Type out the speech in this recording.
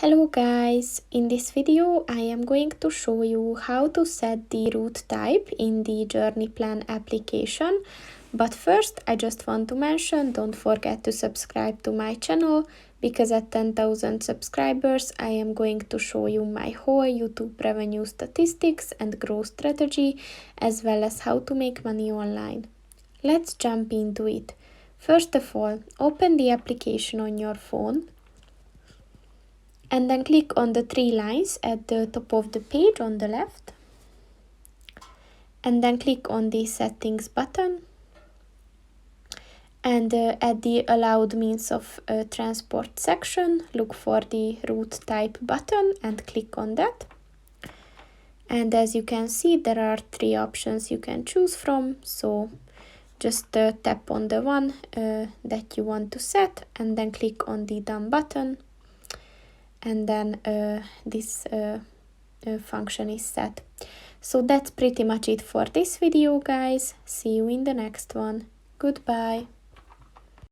Hello guys, in this video I am going to show you how to set the route type in the Journey Plan application. But first I just want to mention, don't forget to subscribe to my channel, because at 10,000 subscribers I am going to show you my whole YouTube revenue statistics and growth strategy, as well as how to make money online. Let's jump into it. First of all, open the application on your phone. And then click on the three lines at the top of the page on the left. And then click on the settings button. And at the allowed means of transport section, look for the route type button and click on that. And as you can see, there are three options you can choose from. So just tap on the one that you want to set and then click on the done button. And then this function is set. So that's pretty much it for this video, guys. See you in the next one. Goodbye.